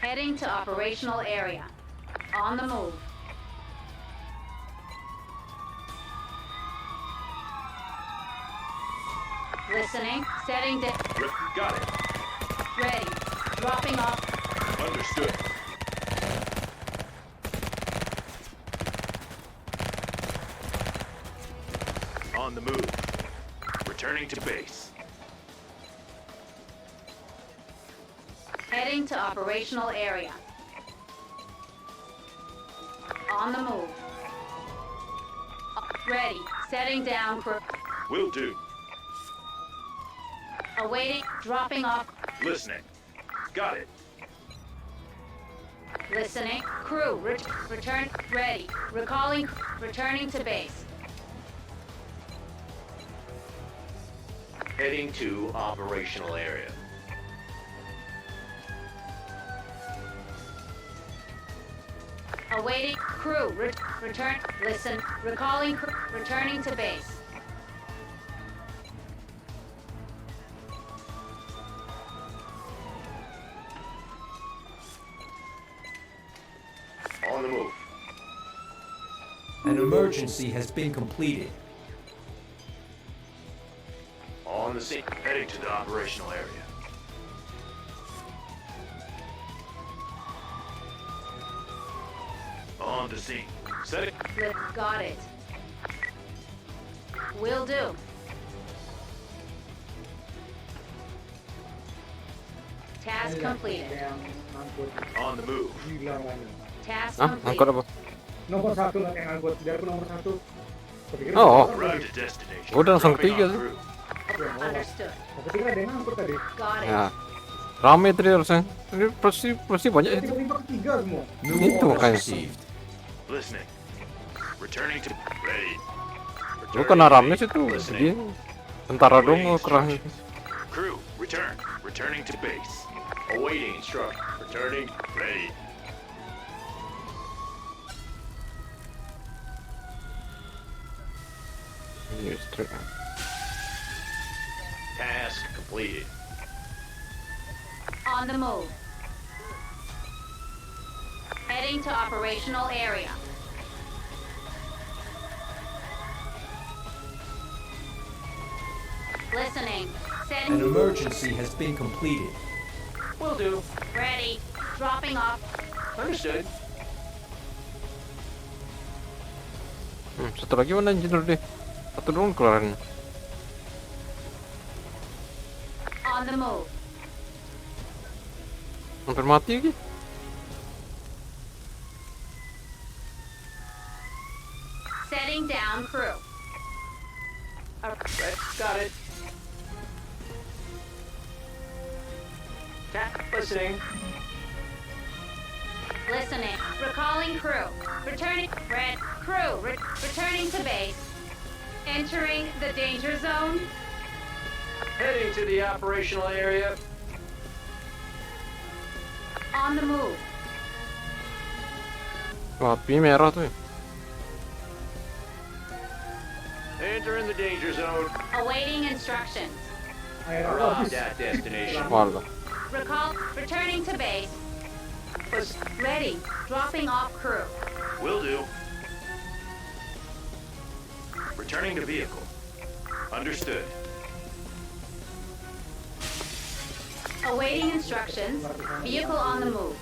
Heading to operational area. On the move. Listening. Setting down. Got it. Ready. Dropping off. Understood. On the move. Returning to base. Heading to operational area. On the move. Ready. Setting down for... Will do. Awaiting. Dropping off. Listening. Got it. Listening. Crew. Return. Ready. Recalling. Returning to base. Heading to operational area. Awaiting. Crew. Return. Listen. Recalling. Returning to base. On the move. An emergency has been completed. On the scene. Heading to the operational area. On the scene. Set it. Got it. Will do. Task completed. On the move. Task Ah, angkot completed. apa? Nomor 1 lah yang angkut, biarpun nomor 1. Oh, Arrived at destination. Gua udah langsung Dropping tiga en tuh. route. Understood. Tapi kan ada yang angkut tadi. Got it. ya. Rame tadi harusnya. Ini pasti banyak itu. Tiba-tiba ketiga semua. New Itu orders makanya. received. Listening. Returning to ready. Lu kena rame sih tuh. Jadi tentara dong kerah. Crew, return. Returning to base. Awaiting instruction. Returning. Ready. Task completed. On the move. Heading to operational area. Listening. An Setting. emergency has been completed. Will do. Ready. Dropping off. Understood. Satu lagi mana engineer deh? Satu dong kelarin. On the move. Hampir mati lagi. Setting down crew. Got it. Listening. Listening. Recalling crew. Returning. Red. Crew. Returning to base. Entering the danger zone. Heading to the operational area. On the move. Api merah tuh. Entering the danger zone. Awaiting instructions. Air Arrived habis. at destination. Walah. Recall. Returning to base. Ready. Dropping off crew. Will do. Returning to vehicle. Understood. Awaiting instructions. Vehicle on the move.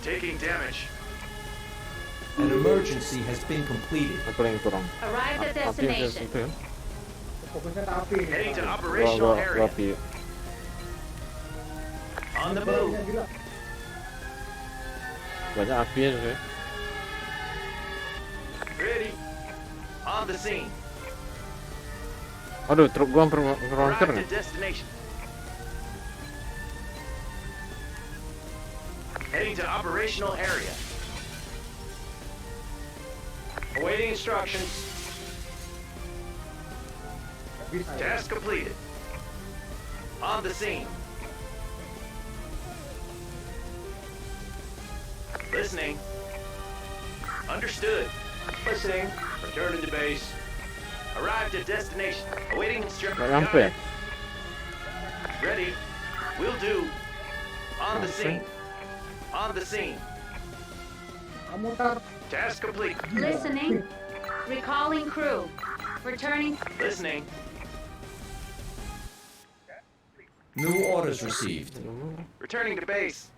Taking damage. An emergency has been completed. Apa yang kurang? Arrived at Api yang destination. itu ya. Fokusnya ke api. Heading to Gua operational area. api. On the move. Gila. Banyak api ya tuh. Ready. On the scene. Aduh, truk gua hampir hancur Arrived nih. at destination. Heading to operational area. Awaiting instructions. Bisa ya. Task completed. On the scene. Listening. Understood. Listening. Returning to base. Arrived at destination. Awaiting instructions. Nggak nyampe ya? Ready. Will do. On the scene. On the scene. Mutar. Task complete. Listening. Recalling crew. Returning. Listening. New orders received. Returning to base.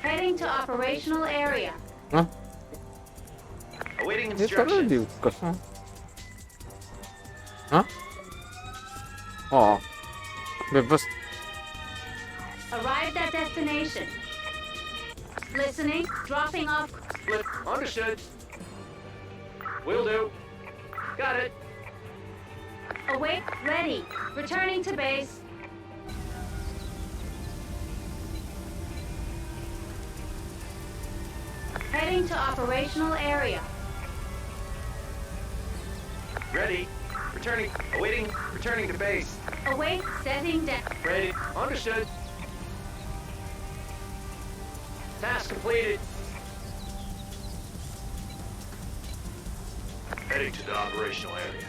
Heading to operational area. Hah? Awaiting Dia taruh di instructions. kas. Hah? Oh. Bebas. Arrived at destination. Listening. Dropping off. Understood. Will do. Got it. Await. Ready. Returning to base. Heading to operational area. Ready. Returning. Awaiting. Returning to base. Await. Setting down. Ready. Understood. Task completed. Heading to the operational area.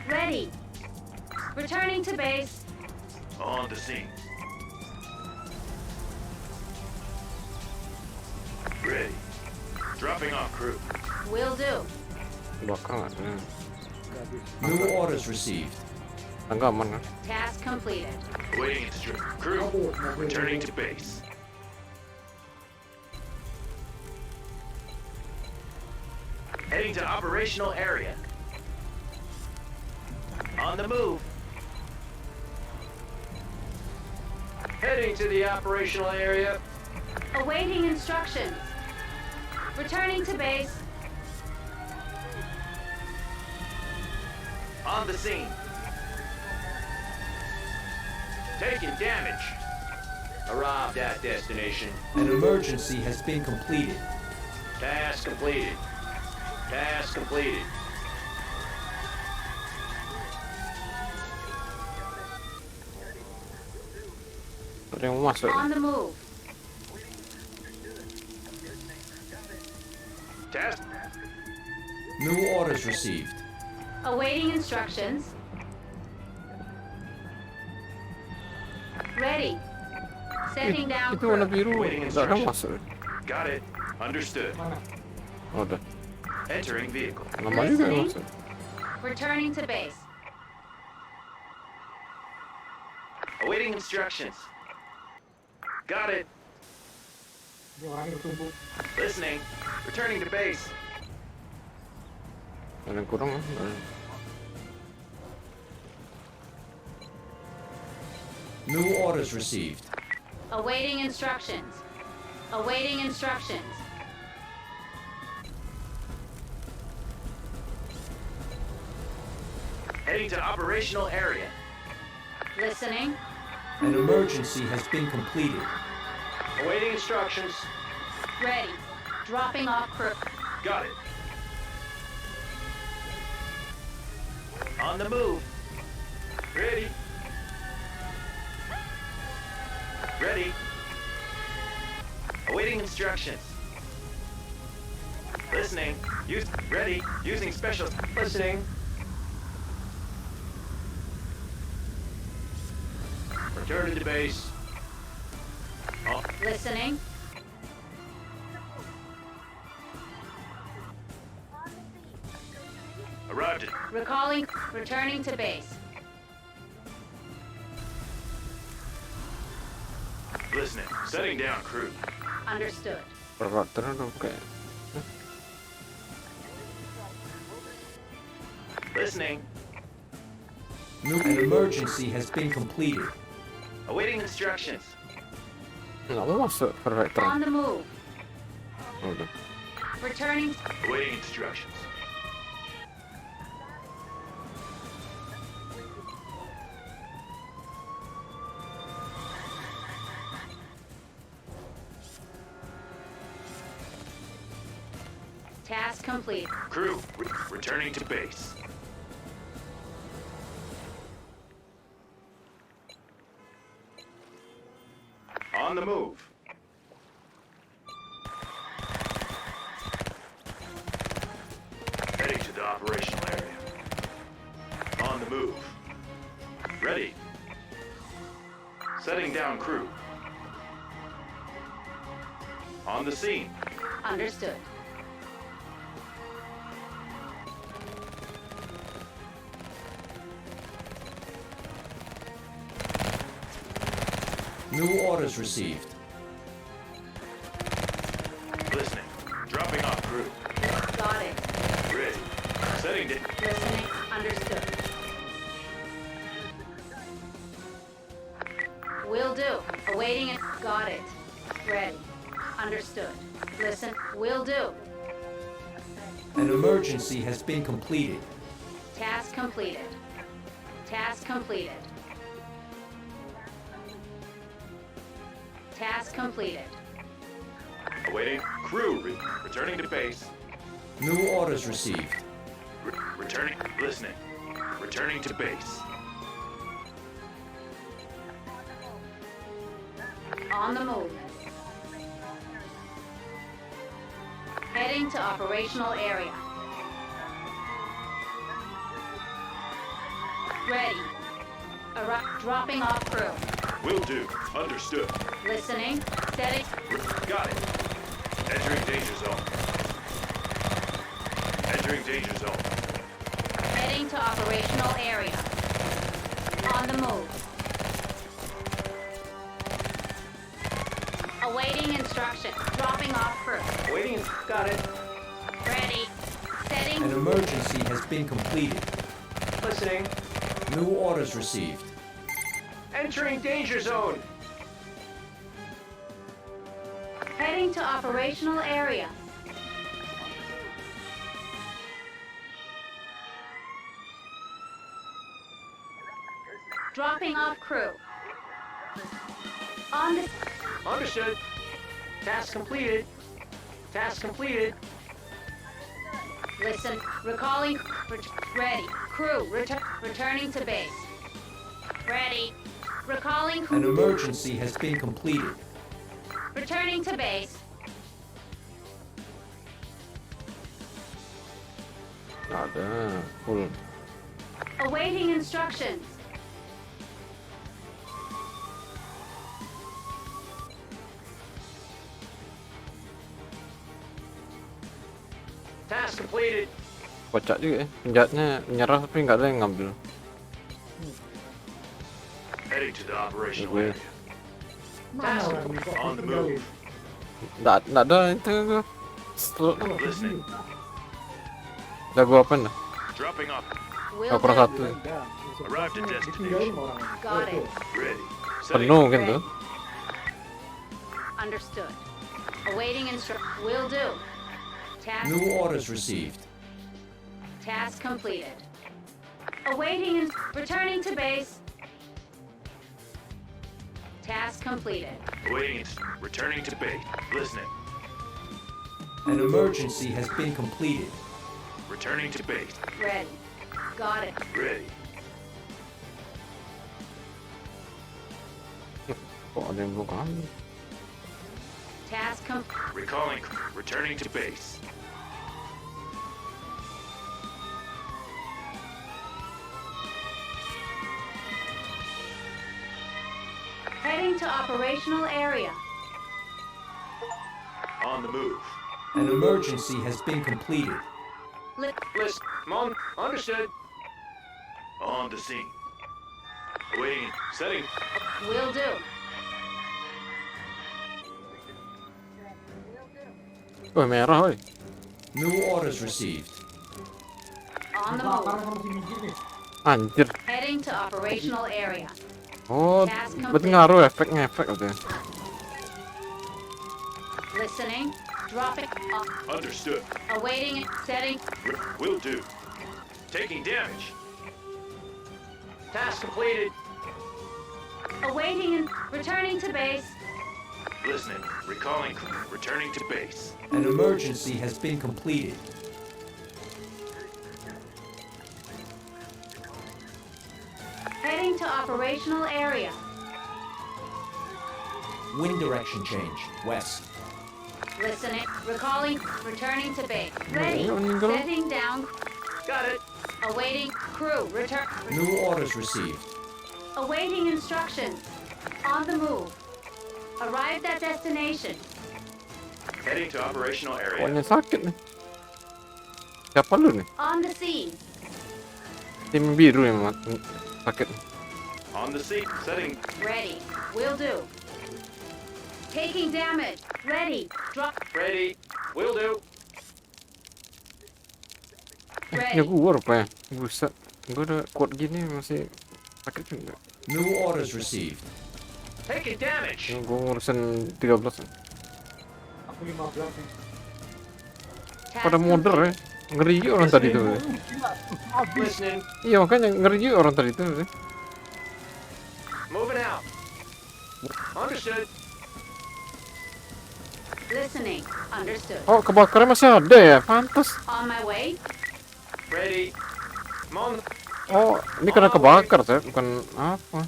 Ready. Returning to base. On the scene. Ready. Dropping off crew. Will do. Belakang ada. New orders received. Tangga aman kan? Task completed. Awaiting instruction. Crew. Returning to base. Heading to operational area. On the move. Heading to the operational area. Awaiting instructions. Returning to base. On the scene. Taking damage. Arrived at destination. An emergency has been completed. Task completed. Task completed. Ada yang mau masuk. On the move. Task. New orders received. Awaiting instructions. Ready. Setting down Itu warna crew. biru. Waiting Enggak akan instructions. masuk. Got it. Understood. Mana? Oh, udah. Entering vehicle. Lama juga yang Listening. masuk. Returning to base. Awaiting instructions. Got it. Dua orang bertumpuk. Listening. Returning to base. Ada yang kurang kan? New orders received. Awaiting instructions. Awaiting instructions. Heading to operational area. Listening. An emergency has been completed. Awaiting instructions. Ready. Dropping off crew. Got it. On the move. Ready. Ready. Awaiting instructions. Listening. Use. Ready. Using special. Listening. Return to base. Oh, Listening. arrived at. Recalling. Returning to base. Listening. Setting down crew. Understood. Berat terus kayak. Listening. An emergency has been completed. Awaiting instructions. Nggak mau masuk perfect On turn. the move. Oh, udah. Returning. Awaiting instructions. Task complete. Crew, returning to base. On the move. operational area. On the move. Ready. Setting down crew. On the scene. Understood. New orders received. Listening. Dropping off crew. Got it. Ready. Setting down. Listening. Understood. Will do. Awaiting it. Got it. Ready. Understood. Listen. Will do. An emergency has been completed. Task completed. Task completed. Task completed. Awaiting. Crew returning to base. New orders received. Returning. Listening. Returning to base. On the move. Heading to operational area. Ready. Dropping off crew. Will do. Understood. Listening. Setting. Got it. Entering danger zone. Entering danger zone. Heading to operational area. On the move. Awaiting instruction. Dropping off crew. Waiting. Got it. Ready. Setting. An emergency has been completed. Listening. New orders received. Entering danger zone. Heading to operational area. Dropping off crew. On the... Understood. Task completed. Task completed. Listen. Recalling... Ready. Crew. Returning to base. Ready. Recalling An crew. emergency has been completed. Returning to base. Ada full. Awaiting instructions. Task completed. Kocak juga ya. Penjahatnya menyerah tapi nggak ada yang ngambil. Heading to the operational Gue area. Mana orang ini kok On the tinggalin? move. nggak ada itu gue. Listening. Udah gue apa dah? Dropping off. Will Oh, kurang do. satu. Udah, Arrived at ditinggalin destination. sama orang ini. Got it. Ready. Setting. Penuh mungkin tuh. Understood. Awaiting Will do. Task. New orders received. Task completed. Awaiting returning to base. Task completed. Awaiting. Returning to base. Listening. An emergency has been completed. Returning to base. Ready. Got it. Ready. Kok ada yang belum ambil? Task Recalling. Returning to base. Heading to operational area. On the move. An emergency has been completed. List. Understood. On the scene. Awaiting. Setting. Will do. Oh merah oi. New orders received. On the Bakar move. sama si biji nih. Anjir. Heading to operational area. Oh, berarti ngaruh efek-ngefek katanya. Listening. Dropping. Understood. Awaiting. Setting. Will do. Taking damage. Task completed. Awaiting. Returning to base. Listening. Recalling. Returning to base. An emergency has been completed. Heading to operational area. Wind direction change. West. Listening. Recalling. Returning to base. Ready. Meninggal. Setting down. Got it. Awaiting crew. Return. New orders received. Awaiting instructions. On the move. Arrived at destination. Heading to operational area. Pokoknya sakit nih. Siapa lu nih? On the scene. Tim biru yang sakit. On the seat. Setting. Ready. Will do. Taking damage. Ready. Drop. Ready. Will do. Ready. Ya gua rupanya. Buset. Gua udah kuat gini masih sakit juga. New orders received. Taking damage. Ya, gua ngurusin 13. Aku 15 nih. Task Pada modder ya. Ngeri juga orang tadi tuh. Ya. Habis. Listening. Iya makanya ngeri juga orang tadi tuh. Ya. Moving out. Understood. Listening. Understood. Oh kebakaran masih ada ya. Pantas. On my way. Ready. Come on. Oh ini karena kebakar saya bukan apa.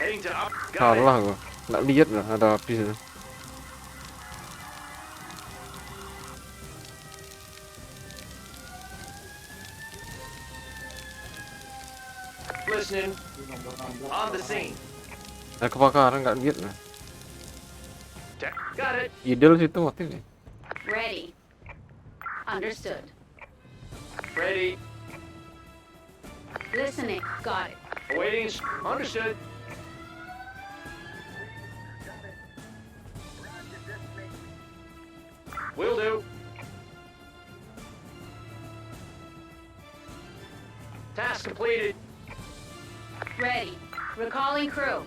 Heading to up. Got it. Salah gua. Nggak lihat lah ada api situ. Listening. On the scene. Ada kebakaran nggak lihat lah. Got it. Ideal situ mati nih. Ready. Understood. Ready. Listening. Got it. Awaiting. Understood. Will do. Task completed. Ready. Recalling crew.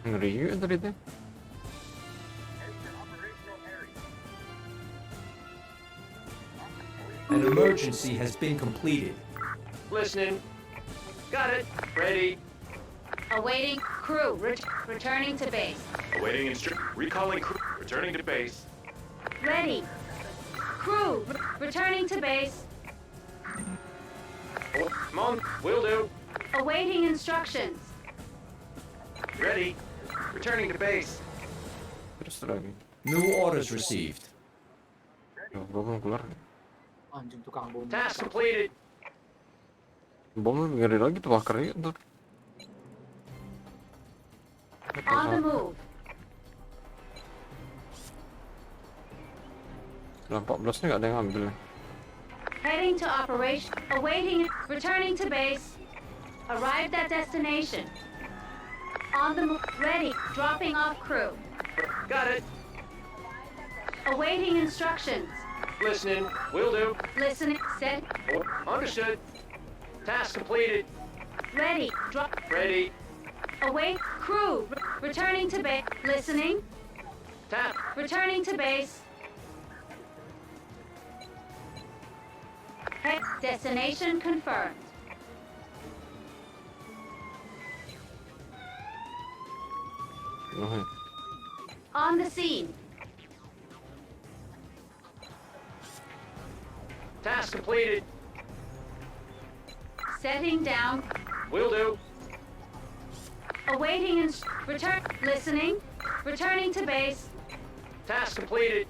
Ngeri juga tadi tuh. An emergency has been completed. Listening. Got it. Ready. Awaiting crew. Returning to base. Awaiting recalling crew. Returning to base. Ready. Crew. Returning to base. Come on. Will do. Awaiting instructions. Ready. Returning to base. Terus lagi. New orders received. Oh, gua belum keluar. Anjing tukang bom. Task completed. Bom lebih ngeri lagi tuh bakar ya ntar. On the move. Nah, 14 nya nggak ada yang ambil nih. Heading to operation. Awaiting. Returning to base. Arrived at destination. On the move. Ready. Dropping off crew. Got it. Awaiting instructions. Listening. Will do. Listening. Set. Understood. Task completed. Ready. Drop. Ready. Await. Crew. Returning to base. Listening. Task. Returning to base. Head. Destination confirmed. Oh, On the scene. Task completed. Setting down. Will do. Awaiting return. Listening. Returning to base. Task completed.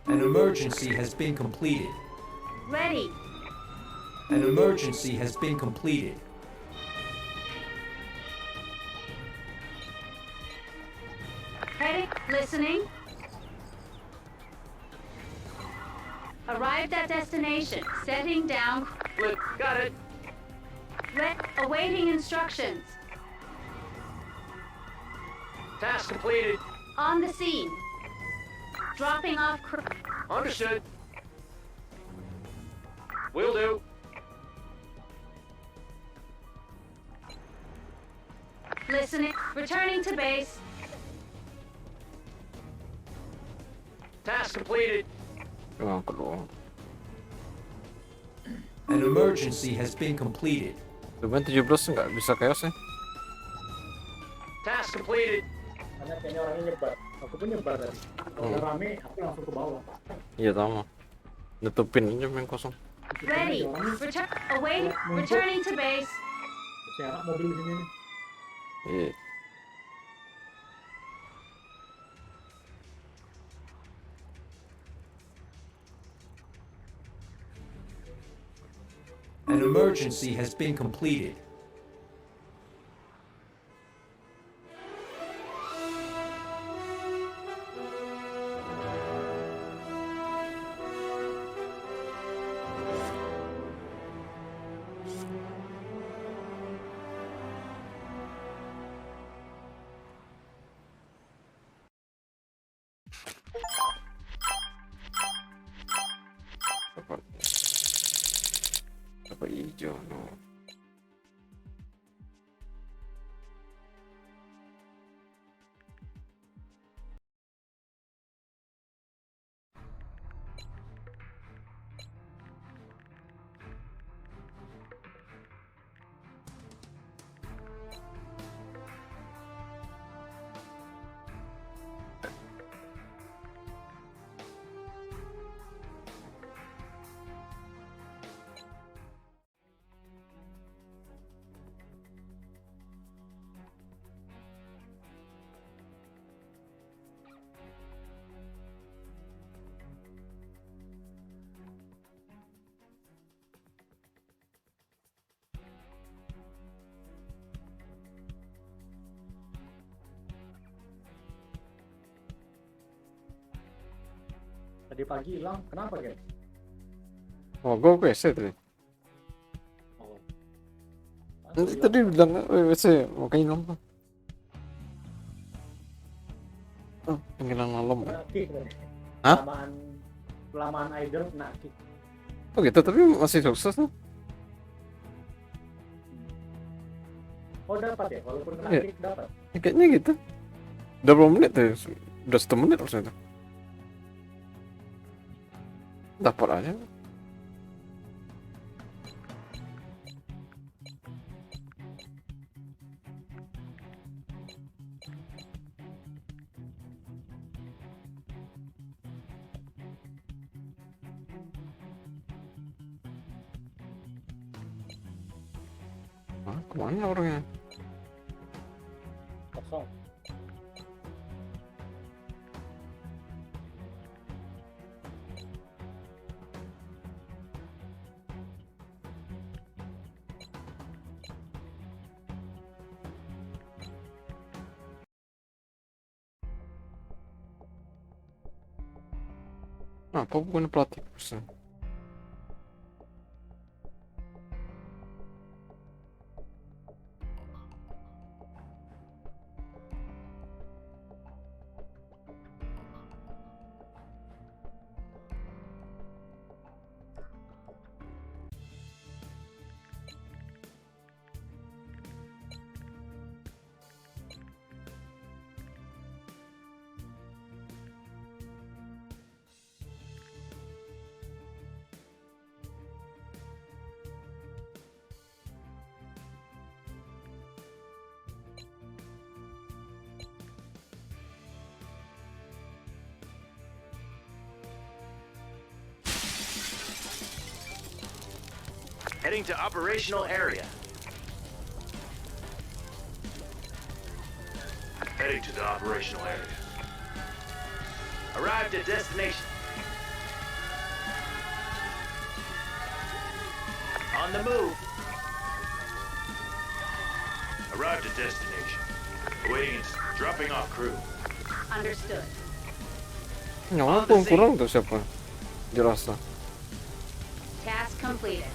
An emergency has been completed. Ready. An emergency has been completed. Heading. Listening. Arrived at destination. Setting down. Got it. Awaiting instructions. Task completed. On the scene. Dropping off crew. Understood. Will do. Listening. Returning to base. Task completed. yang kedua. An emergency has been completed. Cuman 17 nggak bisa chaos ya. Task completed. Karena kayaknya orangnya nyebar. Aku pun nyebar tadi. Kalau udah rame, aku langsung ke bawah. Iya sama. Nutupin aja yang kosong. Ready. Returning to base. Saya mobil di sini nih. Iya. An emergency has been completed. Dapat. Dapat hijau, no. Tadi pagi hilang, kenapa guys? Oh, gue WC tadi. Oh. Nanti tadi bilang WC makanya ngomong. Oh, panggilan malam. Kick deh. Hah? Kelamaan idol kena kick. Oh gitu, tapi masih sukses tuh. Oh dapat ya, walaupun kena Iya. kick dapat. Ya, kayaknya gitu. Udah berapa menit tuh? Udah 1 menit harusnya tuh. Dapat aja. Hah, kemana orangnya? Kosong. Apa bukan pelatih person? Heading to operational area. Heading to the operational area. Arrived at destination. On the move. Arrived at destination. Awaiting dropping off crew. Understood. Nyawa kurang tuh siapa? Jelas lah. Task completed.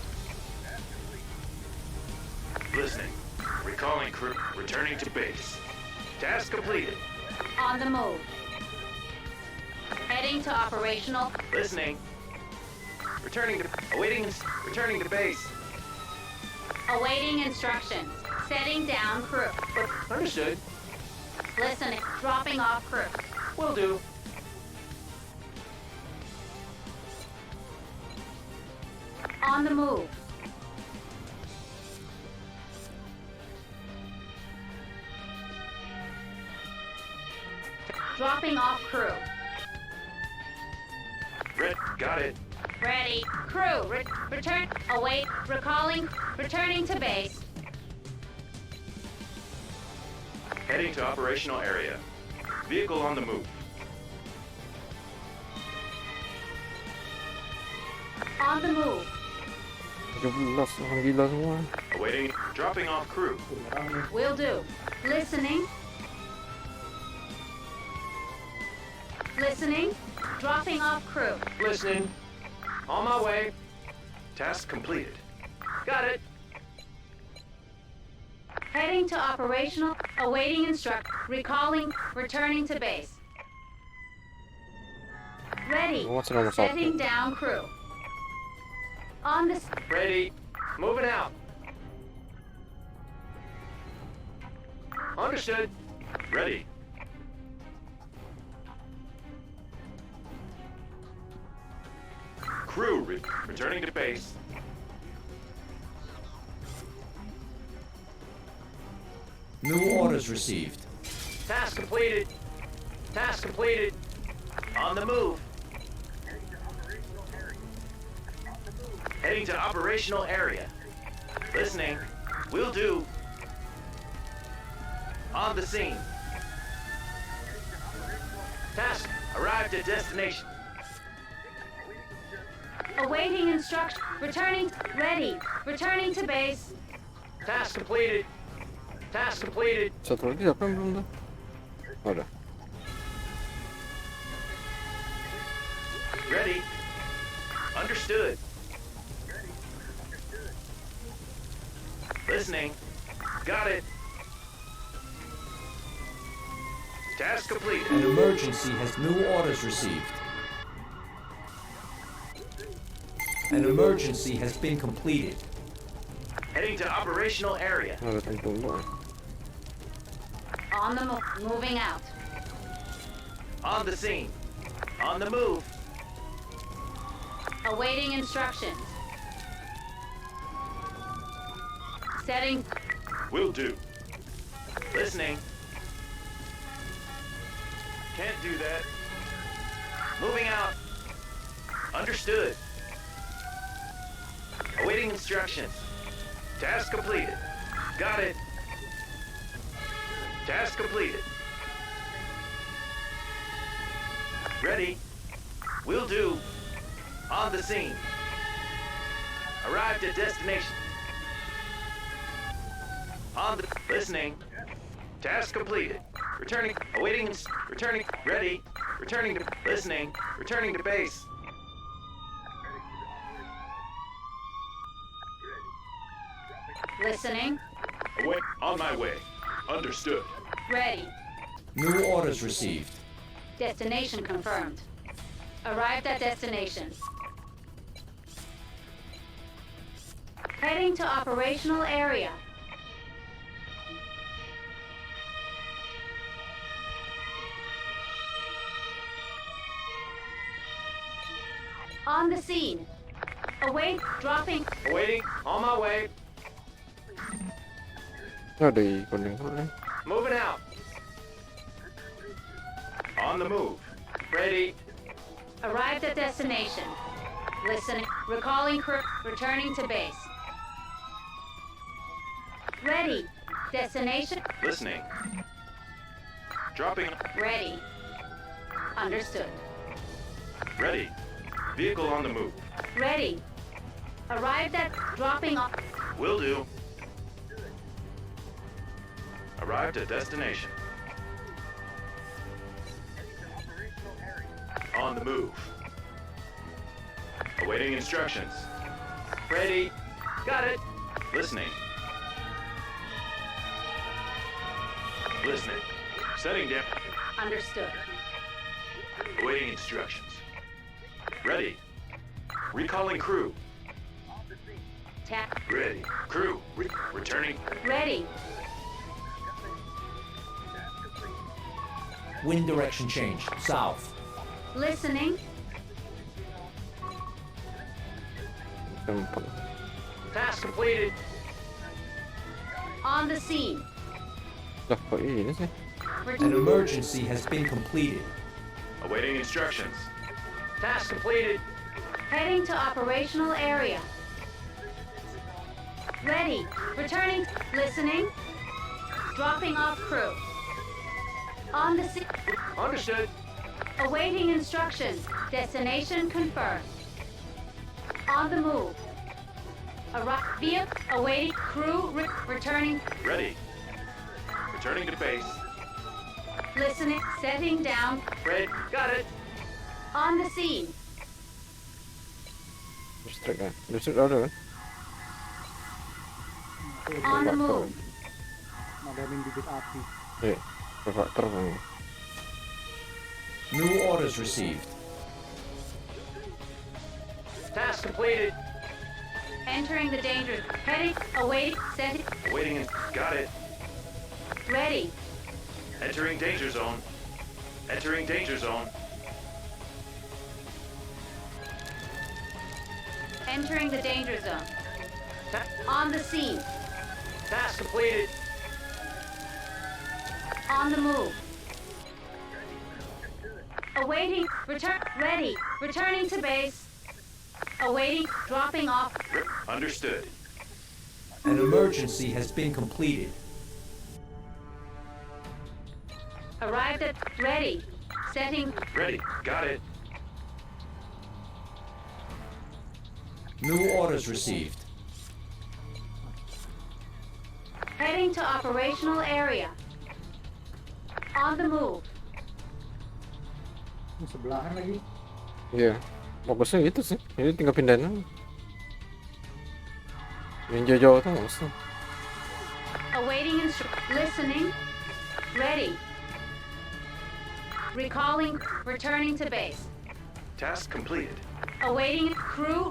Listening. Recalling crew. Returning to base. Task completed. On the move. Heading to operational. Listening. Returning to base. Awaiting instructions. Setting down crew. Understood. Listening. Dropping off crew. Will do. On the move. Dropping off crew. Got it. Ready. Crew. Return. Await. Recalling. Returning to base. Heading to operational area. Vehicle on the move. On the move. 17 orang gila semua. Awaiting. Dropping off crew. Rame. Will do. Listening. Listening. Dropping off crew. Listening. On my way. Task completed. Got it. Heading to operational. Awaiting instruct. Recalling. Returning to base. Ready. What's nomor Setting 1? down crew. On the. Ready. Moving out. Understood. Ready. Crew returning to base. New orders received. Task completed. Task completed. On the move. Heading to operational area. Listening. Will do. On the scene. Task arrived at destination. Awaiting instruction. Returning. Ready. Returning to base. Task completed. Task completed. Satu lagi siapa yang belum tuh? Oh, udah. Ready. Understood. Listening. Got it. Task completed. An emergency has new orders received. An emergency has been completed. Heading to operational area. Ada tentu dulu. On the move. Moving out. On the scene. On the move. Awaiting instructions. Setting. Will do. Listening. Can't do that. Moving out. Understood. Awaiting instructions. Task completed. Got it. Task completed. Ready. Will do. On the scene. Arrived at destination. On the... Listening. Task completed. Returning. Awaiting. Returning. Ready. Returning to... Listening. Returning to base. Listening. Away. On my way. Understood. Ready. New orders received. Destination confirmed. Arrived at destination. Heading to operational area. On the scene. Await. Dropping. Awaiting. On my way. Ada ikon yang dulu nih. Moving out. On the move. Ready. Arrived at destination. Listening. Recalling crew. Returning to base. Ready. Destination. Listening. Dropping. Ready. Understood. Ready. Vehicle on the move. Ready. Arrived at. Dropping off. Will do. Arrived at destination. On the move. Awaiting instructions. Ready. Got it. Listening. Listening. Setting down. Understood. Awaiting instructions. Ready. Recalling crew. Tap. Ready. Crew. Returning. Ready. Wind direction change. South. Listening. Tempat. Task completed. On the scene. Lah kok ini sih? An emergency has been completed. Awaiting instructions. Task completed. Heading to operational area. Ready. Returning. Listening. Dropping off crew. On the scene. Understood. Awaiting instructions. Destination confirmed. On the move. Vehicle awaiting. Crew returning. Ready. Returning to base. Listening. Setting down. Red. Got it. On the scene. Listrik kan. Listrik ada kan? On the move. Madaling bibit api. Iya. Refraktor kan. New orders received. Task completed. Entering the danger. Heading. Awaiting. Setting. Waiting. Got it. Ready. Entering danger zone. Entering danger zone. Entering the danger zone. Ta- On the scene. task completed. On the move. Awaiting. Return. Ready. Returning to base. Awaiting. Dropping off. Understood. An emergency has been completed. Arrived at. Ready. Setting. Ready. Got it. New orders received. Heading to operational area. On the move. Sebelahan lagi. Iya. Bagusnya gitu sih. Jadi tinggal pindahin aja. Yang jauh-jauh tuh nggak usah. Awaiting listening. Ready. Recalling. Returning to base. Task completed. Awaiting crew.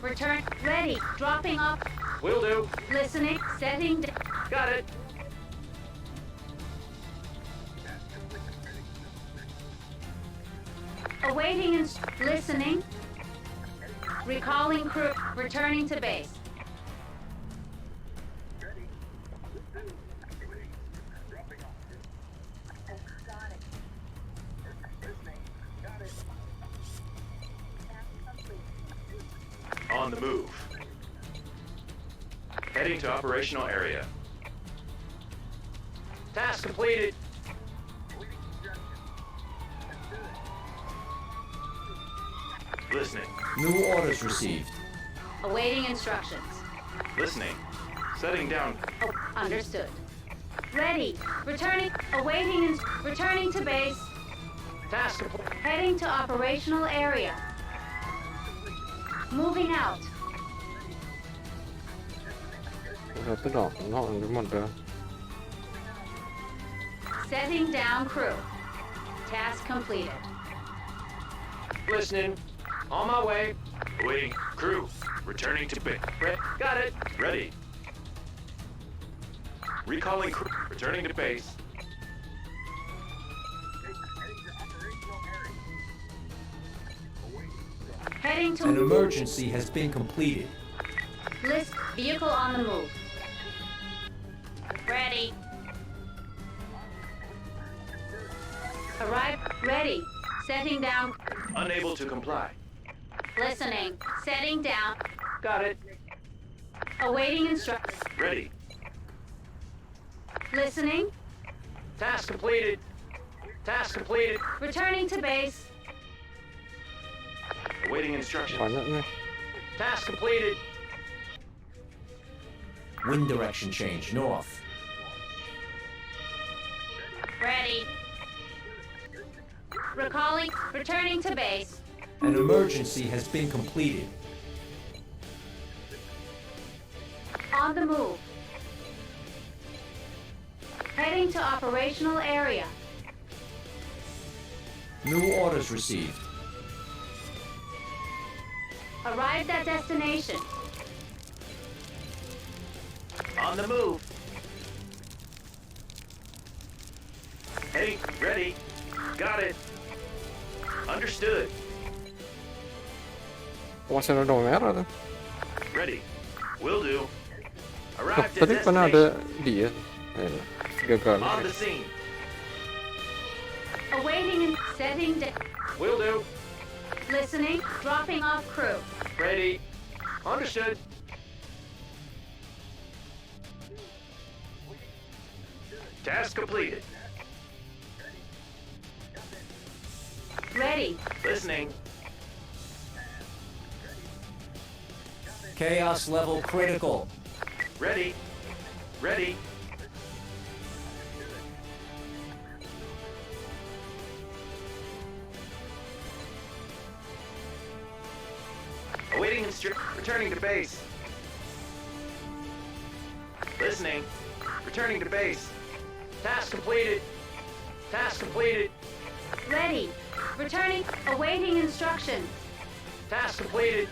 Return. Ready. Dropping off. Will do. Listening. Setting. Got it. Awaiting listening. Recalling crew. Returning to base. On the move. Heading to operational area. Task completed. Listening. New orders received. Awaiting instructions. Listening. Setting down. Oh, understood. Ready. Returning. Awaiting. Returning to base. Task complete. Heading to operational area. Moving out. Itu dong, gimana dah? Setting down crew. Task completed. Listening. On my way. Waiting. Crew. Returning to base. Got it. Ready. Recalling crew. Returning to base. Heading to An emergency has been completed. list vehicle on the move. Ready. Arrive. Ready. Setting down. Unable to comply. Listening. Setting down. Got it. Awaiting instructions. Ready. Listening. Task completed. Task completed. Returning to base. Awaiting instructions. Banyak nih. Task completed. Wind direction change north. Ready. Recalling. Returning to base. An emergency has been completed. On the move. Heading to operational area. New orders received. Arrived at destination. On the move. Hey, ready. Got it. Understood. Masih ada merah tuh. Ready. Will do. Loh, Arrived at tadi pernah ada destination. dia. Gagal. On the scene. Awaiting and setting. Will do. Listening. Dropping off crew. Ready. Understood. Task completed. Ready. Listening. Chaos level critical. Ready. Ready. Awaiting returning to base. Listening. Returning to base. Task completed. Task completed. Ready. Returning. Awaiting instructions. Task completed.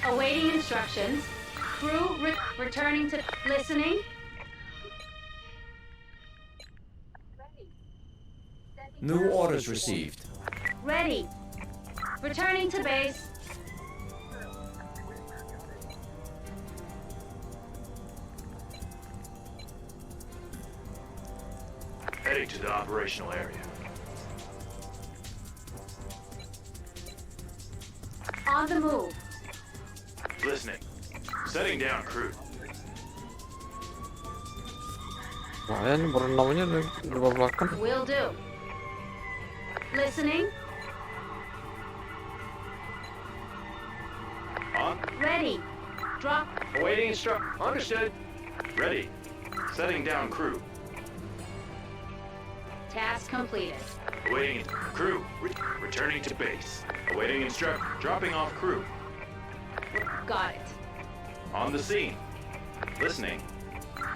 Awaiting instructions. Crew returning to listening. New orders received. Ready. Returning to base. Heading to the operational area. On the move. Listening. Setting down crew. Wah, ini baru namanya di belakang. Will do. Listening. On. Ready. Drop. Awaiting Understood. Ready. Setting down crew. Task completed. Awaiting crew. Returning to base. Awaiting dropping off crew. Got it. On the scene. Listening.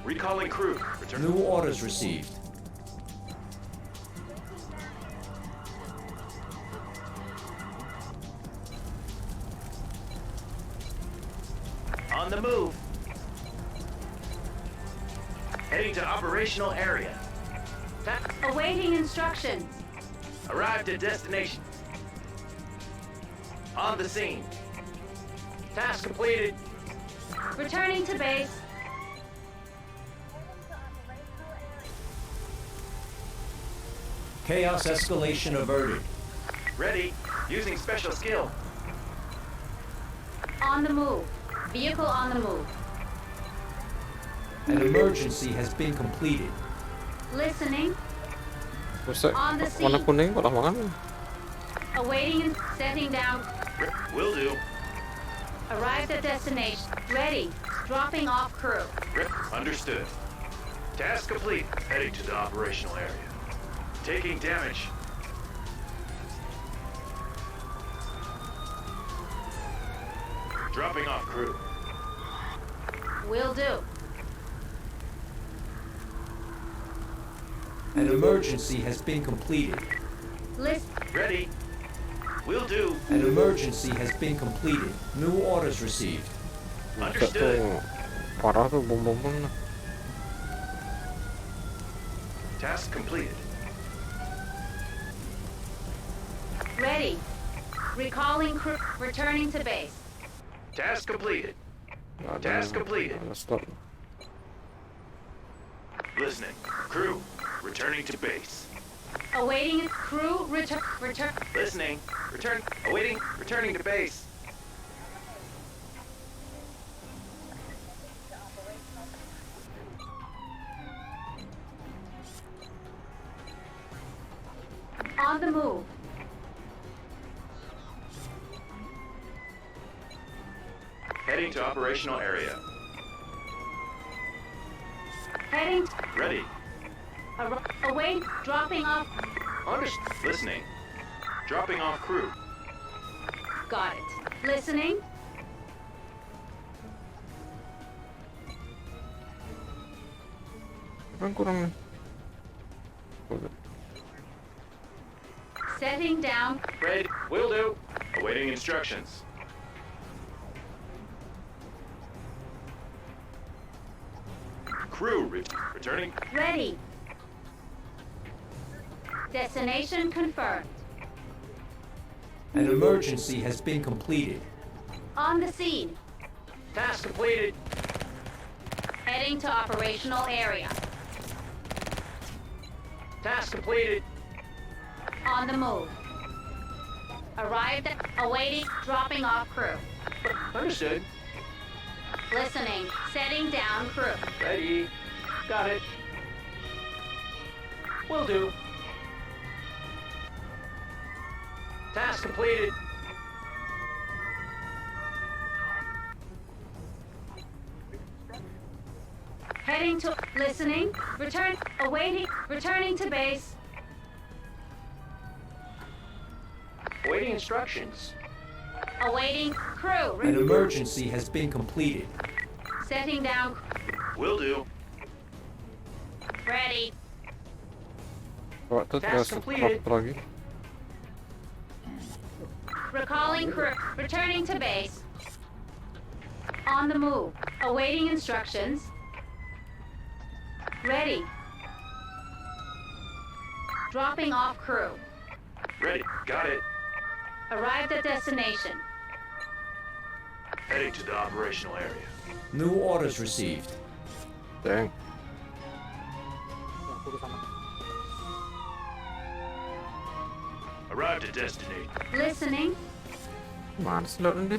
Recalling crew. New orders received. On the move. Heading to operational area. Awaiting instructions. Arrived at destination. On the scene. Task completed. Returning to base. Chaos escalation averted. Ready. Using special skill. On the move. Vehicle on the move. An emergency has been completed. Listening. Buset, On the warna scene. kuning pada mana? Awaiting and setting down. Will do. Arrived at destination. Ready. Dropping off crew. Understood. Task complete. Heading to the operational area. Taking damage. Dropping off crew. Will do. An emergency has been completed. List. Ready. Will do. An emergency has been completed. New orders received. Buset Understood. tuh, parah tuh bom-boman. Task completed. Ready. Recalling crew. Returning to base. Task completed. Task completed. Stop. Listening. Crew. Returning to base. Awaiting crew. Return. Listening. Returning to base. On the move. Heading to operational area. Heading. Ready. Await. Dropping off. Listening. Dropping off crew. Got it. Listening. Kan kurang nih. Setting down. Ready. Will do. Awaiting instructions. Crew. Returning. Ready. Destination confirmed. An emergency has been completed. On the scene. Task completed. Heading to operational area. Task completed. On the move. Arrived at. Awaiting. Dropping off crew. Understood. Listening. Setting down crew. Ready. Got it. Will do. Task completed. Heading to listening. Returning to base. Awaiting instructions. Awaiting crew. An emergency has been completed. Setting down. Will do. Ready. Coba tuh Task tinggal completed. satu lagi. Recalling crew. Returning to base. On the move. Awaiting instructions. Ready. Dropping off crew. Ready. Got it. Arrived at destination. Heading to the operational area. New orders received. Deng. Yang aku sama. Arrived at destination. Listening. Mana sih lo ini?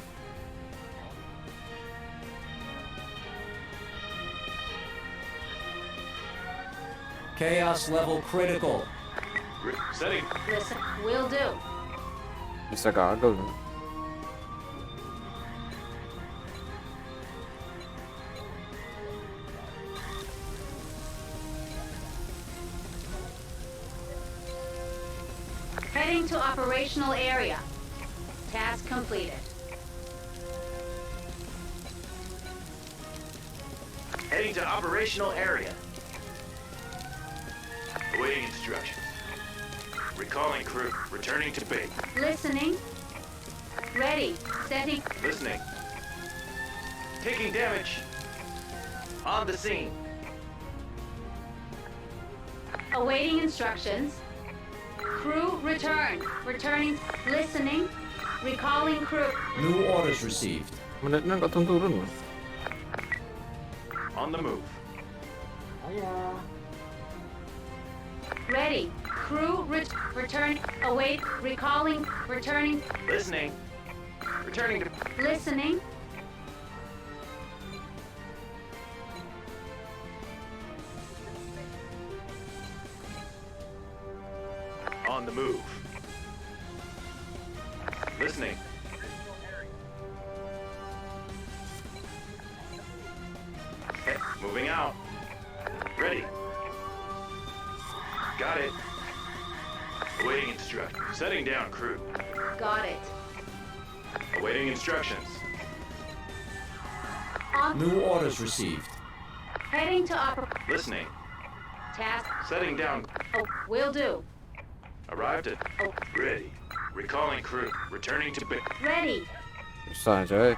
Chaos level critical. Setting. Listen. Will do. Bisa gagal nih. Heading to operational area. Task completed. Heading to operational area. Awaiting instructions. Recalling crew. Returning to base. Listening. Ready. Setting. Listening. Taking damage. On the scene. Awaiting instructions. Crew return. Returning. Listening. Recalling crew. New orders received. Menitnya nggak turun loh. On the move. Ayah. Ready. Crew return. Await. Recalling. Returning. Listening. Returning to Listening. On the move. listening. Okay, moving out. Ready. Got it. Awaiting instructions. Setting down crew. Got it. Awaiting instructions. On. New orders received. Heading to Listening. task. Setting down. Oh, will do. Arrived at. Oh, Ready. Recalling crew. Returning to base. ready. Bisa coy.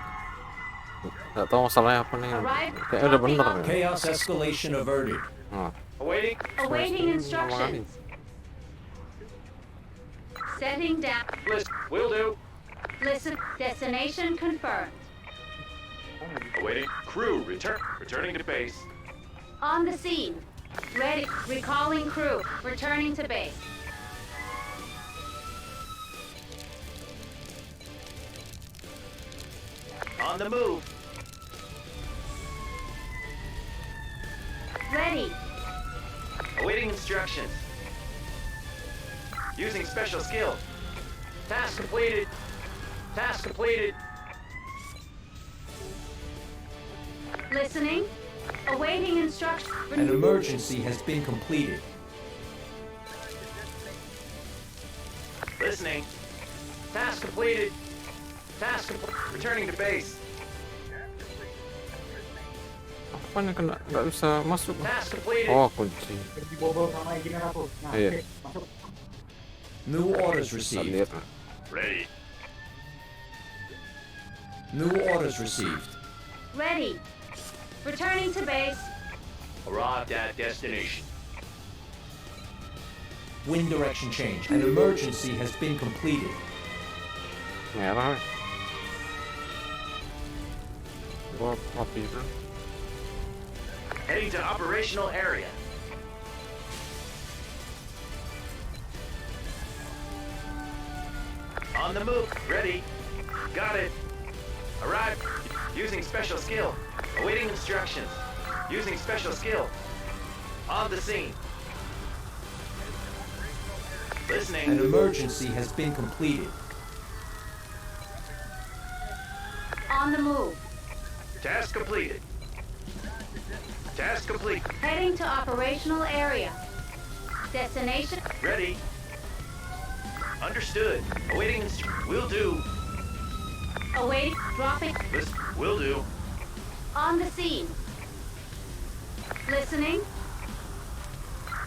Nggak tahu masalahnya apa nih. Kayaknya udah bener ya. Chaos escalation averted. Nah, Awaiting. Awaiting instructions. Setting down. List. Will do. Listen. Destination confirmed. Awaiting. Crew. Returning to base. On the scene. Ready. Recalling crew. Returning to base. On the move. Ready. Awaiting instructions. Using special skill. Task completed. Task completed. Listening. Awaiting instructions. An emergency has been completed. Listening. Task completed. Returning to base. apa nih kena nggak bisa masuk? Task completed. Oh, kunci. Dibobol sama engineer aku. Nah, Iya. oke, masuk. New orders Nggak received. lihat. Ready. New orders received. Ready. Returning to base. Arrived at destination. Wind direction change. An emergency has been completed. Merah. Gua mati kan. Heading to operational area. On the move. Ready. Got it. Arrived. Using special skill. Awaiting instructions. Using special skill. On the scene. An Listening. emergency has been completed. On the move. Task completed. Task complete. Heading to operational area. Destination. Ready. Understood. Awaiting will do. Awaiting. Dropping. Listen, will do. On the scene. Listening.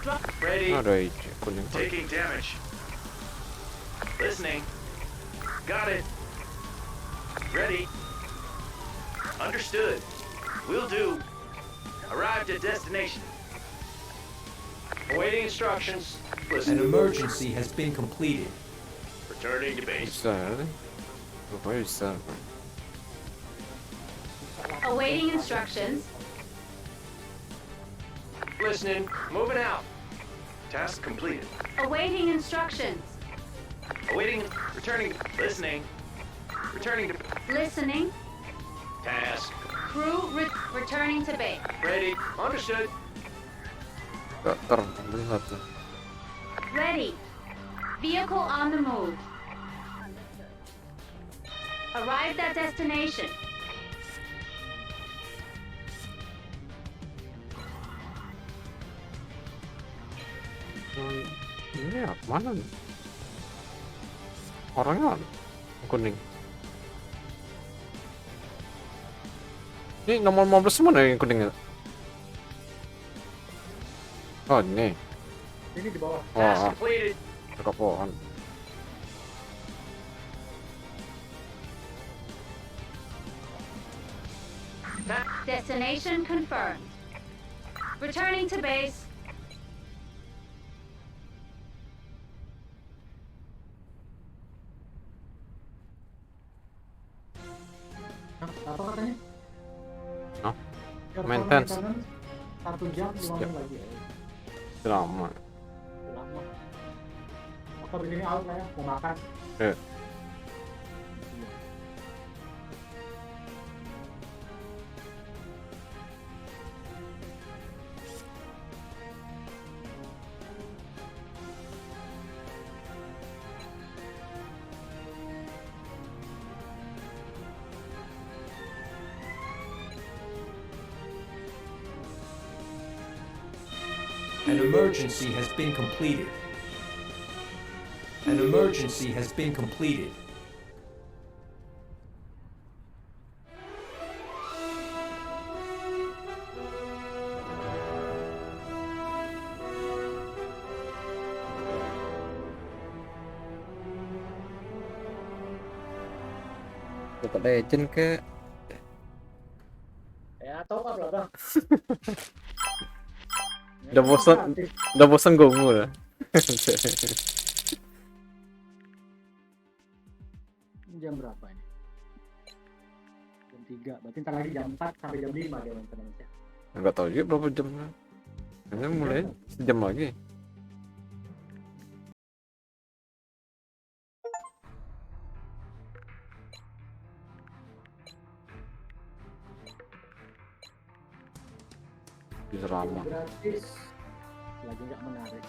Drop. Ready. Ada hijau kuning. Taking damage. Listening. Got it. Ready. Understood. Will do. Arrived at destination. Awaiting instructions. An Listen. emergency has been completed. Returning to base. Bisa nih. Rupanya bisa. Awaiting instructions. Listening. Moving out. Task completed. Awaiting instructions. Awaiting. Returning. Listening. Returning to Listening. task. Crew returning to base. Ready. Understood. Gak terlihat tuh. Ready. Vehicle on the move. Arrived at destination. Ini apa? Mana nih? Orangnya mana? Kuning. Ini nomor 15 mana yang kuningnya? Oh ini. Ini di bawah. Task Oh, completed. dekat pohon. Destination confirmed. Returning to base. Apa katanya? Hah? Maintenance. Maintenance. 1 jam 5 menit lagi. Lama. Lama. Motor ini out lah ya, mau makan. An emergency has been completed. An emergency has been completed. Dapat legend ke? Ya top up lah bang. Udah bosan gue mulu. Jam berapa ini? Jam 3, berarti ntar lagi jam 4 sampai jam 5 dia maintenance-nya. Enggak tahu juga berapa jam. Kayaknya mulai sejam lagi. Bisa lama. Gratis, lagi nggak menarik.